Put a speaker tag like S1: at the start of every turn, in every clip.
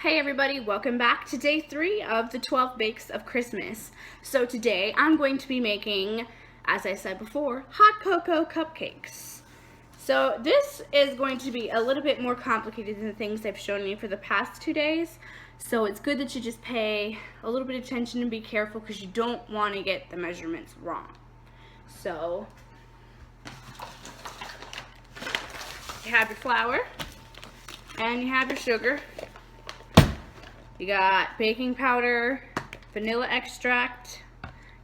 S1: Hey everybody, welcome back to day 3 of the 12 Bakes of Christmas. So today I'm going to be making, as I said before, hot cocoa cupcakes. So this is going to be a little bit more complicated than the things I've shown you for the past 2 days. So it's good that you just pay a little bit of attention and be careful because you don't want to get the measurements wrong. So you have your flour and you have your sugar. You got baking powder, vanilla extract,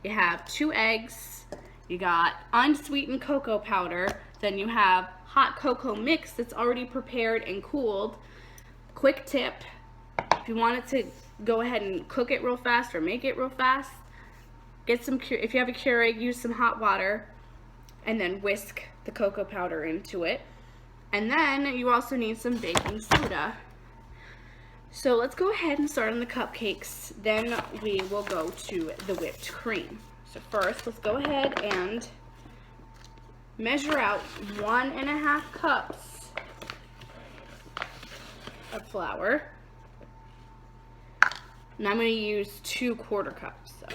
S1: you have 2 eggs, you got unsweetened cocoa powder, then you have hot cocoa mix that's already prepared and cooled. Quick tip, if you wanted to go ahead and cook it real fast or make it real fast, get some, if you have a Keurig, use some hot water and then whisk the cocoa powder into it. And then you also need some baking soda. So let's go ahead and start on the cupcakes, then we will go to the whipped cream. So first, let's go ahead and measure out 1½ cups of flour. And I'm going to use 2 1/4 cups. So.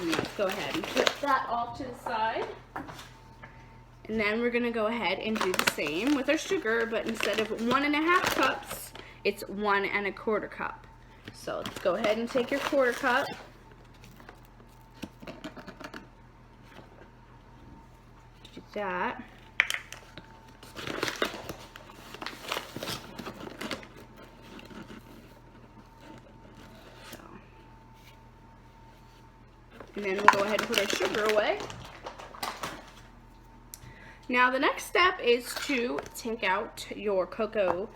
S1: Let's go ahead and put that off to the side. And then we're going to go ahead and do the same with our sugar, but instead of 1½ cups, it's 1 1/4 cup. So let's go ahead and take your 1/4 cup. Do that. And then we'll go ahead and put our sugar away. Now the next step is to take out your cocoa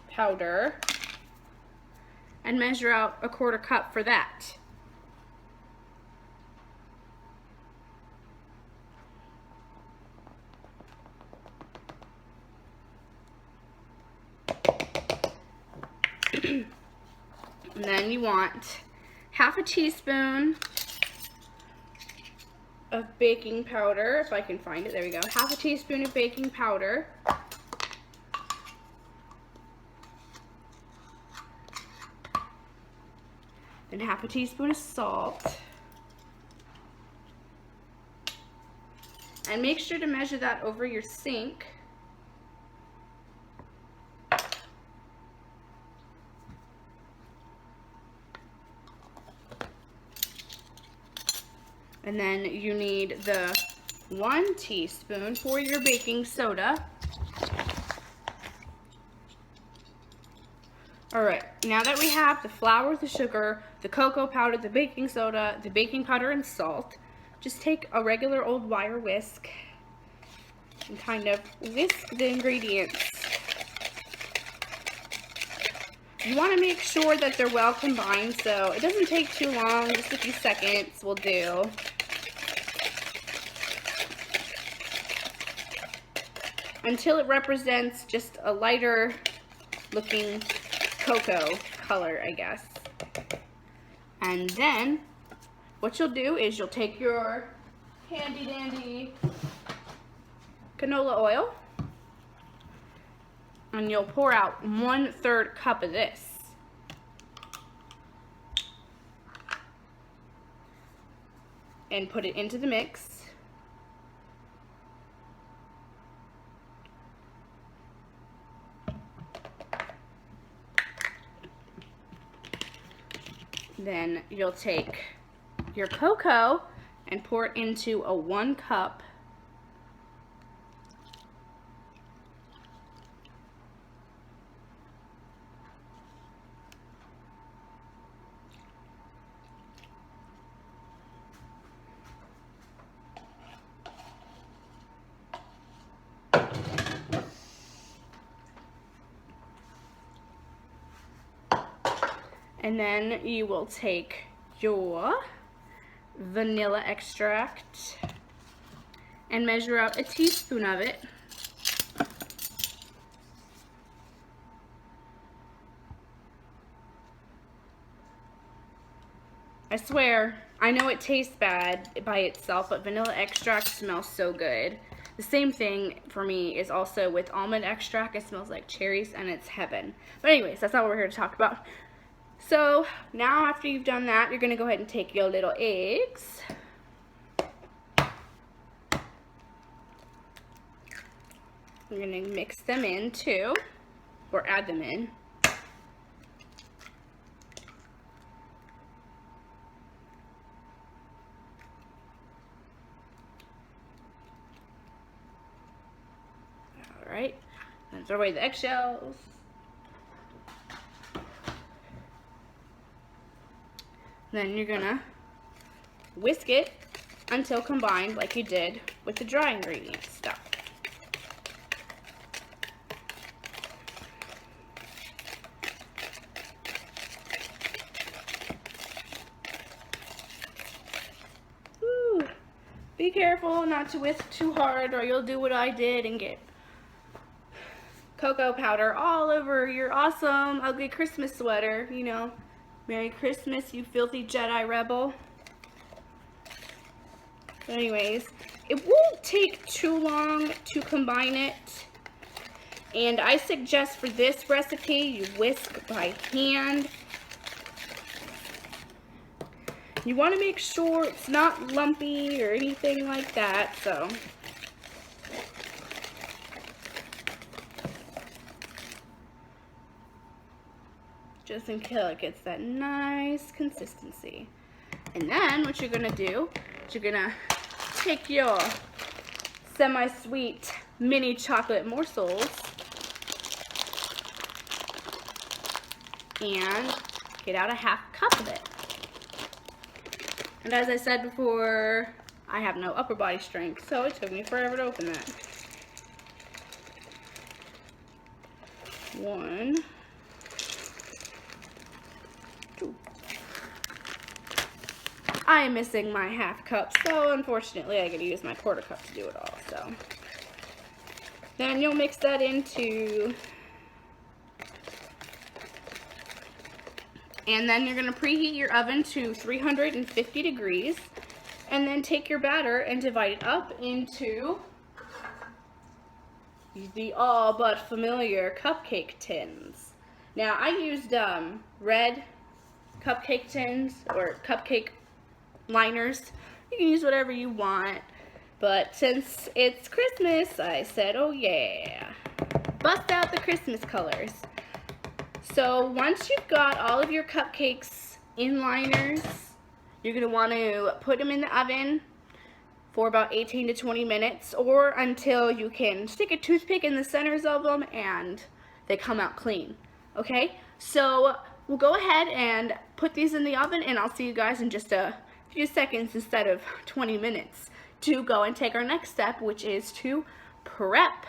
S1: powder and measure out a 1/4 cup for that. And then you want 1/2 teaspoon of baking powder, if I can find it, there we go, 1/2 teaspoon of baking powder, and 1/2 teaspoon of salt, and make sure to measure that over your sink. And then you need the 1 teaspoon for your baking soda. Alright, now that we have the flour, the sugar, the cocoa powder, the baking soda, the baking powder, and salt, just take a regular old wire whisk and kind of whisk the ingredients. You want to make sure that they're well combined, so it doesn't take too long, just a few seconds will do. Until it represents just a lighter looking cocoa color, I guess. And then what you'll do is you'll take your handy dandy canola oil and you'll pour out 1/3 cup of this. And put it into the mix. Then you'll take your cocoa and pour it into a 1 cup. And then you will take your vanilla extract and measure out a teaspoon of it. I swear, I know it tastes bad by itself, but vanilla extract smells so good. The same thing for me is also with almond extract. It smells like cherries and it's heaven. But anyways, that's not what we're here to talk about. So now after you've done that, you're going to go ahead and take your little eggs. You're going to mix them in too, or add them in. Alright, and throw away the eggshells. Then you're gonna whisk it until combined like you did with the dry ingredient stuff. Ooh, be careful not to whisk too hard or you'll do what I did and get cocoa powder all over your awesome ugly Christmas sweater, you know. Merry Christmas, you filthy Jedi rebel. But anyways, it won't take too long to combine it. And I suggest for this recipe, you whisk by hand. You want to make sure it's not lumpy or anything like that, so. Just until it gets that nice consistency. And then what you're gonna do is you're gonna take your semi-sweet mini chocolate morsels and get out a half cup of it. And as I said before, I have no upper body strength, so it took me forever to open that. 1, 2. I am missing my half cup, so unfortunately I gotta use my quarter cup to do it all. So then you'll mix that into, and then you're gonna preheat your oven to 350 degrees, and then take your batter and divide it up into the all but familiar cupcake tins. Now I used red cupcake tins or cupcake liners. You can use whatever you want, but since it's Christmas, I said, oh yeah, bust out the Christmas colors. So once you've got all of your cupcakes in liners, you're going to want to put them in the oven for about 18 to 20 minutes, or until you can stick a toothpick in the centers of them and they come out clean. Okay, so we'll go ahead and put these in the oven, and I'll see you guys in just a few seconds instead of 20 minutes to go and take our next step, which is to prep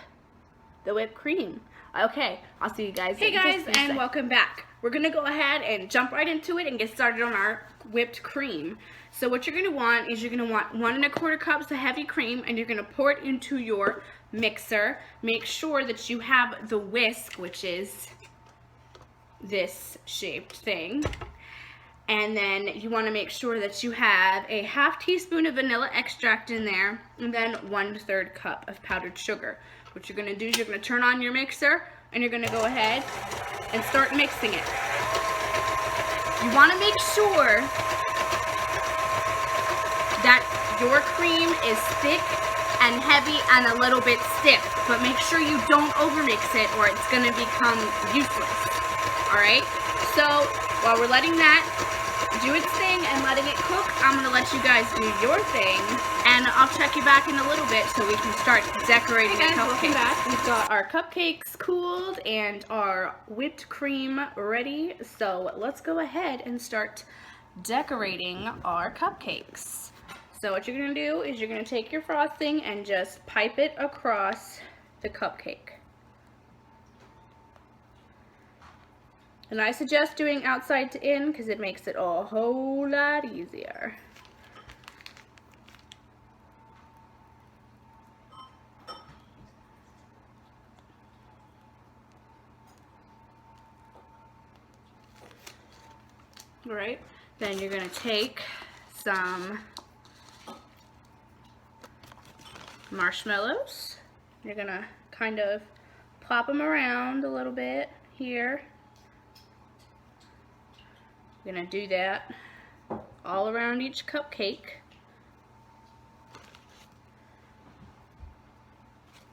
S1: the whipped cream. Okay, I'll see you guys. Hey guys, and welcome back. We're gonna go ahead and jump right into it and get started on our whipped cream. So what you're gonna want is you're gonna want 1 1/4 cups of heavy cream, and you're gonna pour it into your mixer. Make sure that you have the whisk, which is this shaped thing. And then you want to make sure that you have a ½ teaspoon of vanilla extract in there, and then 1/3 cup of powdered sugar. What you're going to do is you're going to turn on your mixer, and you're going to go ahead and start mixing it. You want to make sure that your cream is thick and heavy and a little bit stiff, but make sure you don't overmix it or it's going to become useless. Alright, so while we're letting that do its thing and letting it cook, I'm going to let you guys do your thing, and I'll check you back in a little bit so we can start decorating the cupcakes. Welcome back. We've got our cupcakes cooled and our whipped cream ready, so let's go ahead and start decorating our cupcakes. So what you're going to do is you're going to take your frosting and just pipe it across the cupcake. And I suggest doing outside to in because it makes it a whole lot easier. Alright, Then you're going to take some marshmallows. You're going to kind of plop them around a little bit here. You're going to do that all around each cupcake.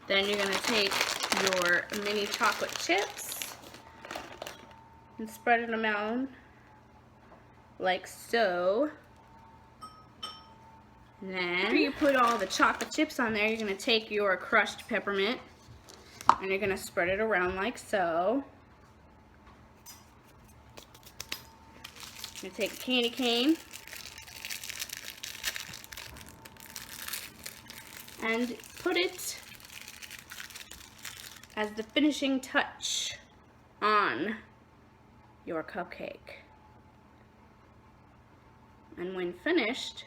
S1: Then you're going to take your mini chocolate chips and spread them out like so. And then after you put all the chocolate chips on there, you're going to take your crushed peppermint and you're going to spread it around like so. You're going to take a candy cane and put it as the finishing touch on your cupcake. And when finished,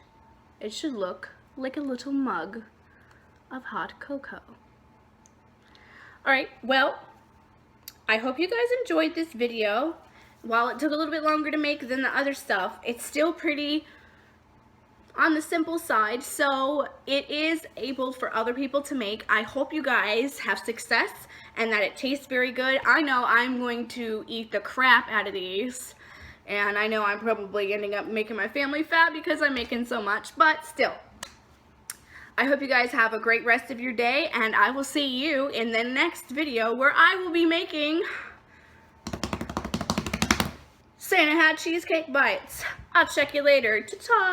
S1: it should look like a little mug of hot cocoa. Alright, well, I hope you guys enjoyed this video. While it took a little bit longer to make than the other stuff, it's still pretty on the simple side, so it is able for other people to make. I hope you guys have success and that it tastes very good. I know I'm going to eat the crap out of these, and I know I'm probably ending up making my family fat because I'm making so much, but still. I hope you guys have a great rest of your day, and I will see you in the next video where I will be making Santa Hat cheesecake bites. I'll check you later. Ta-ta!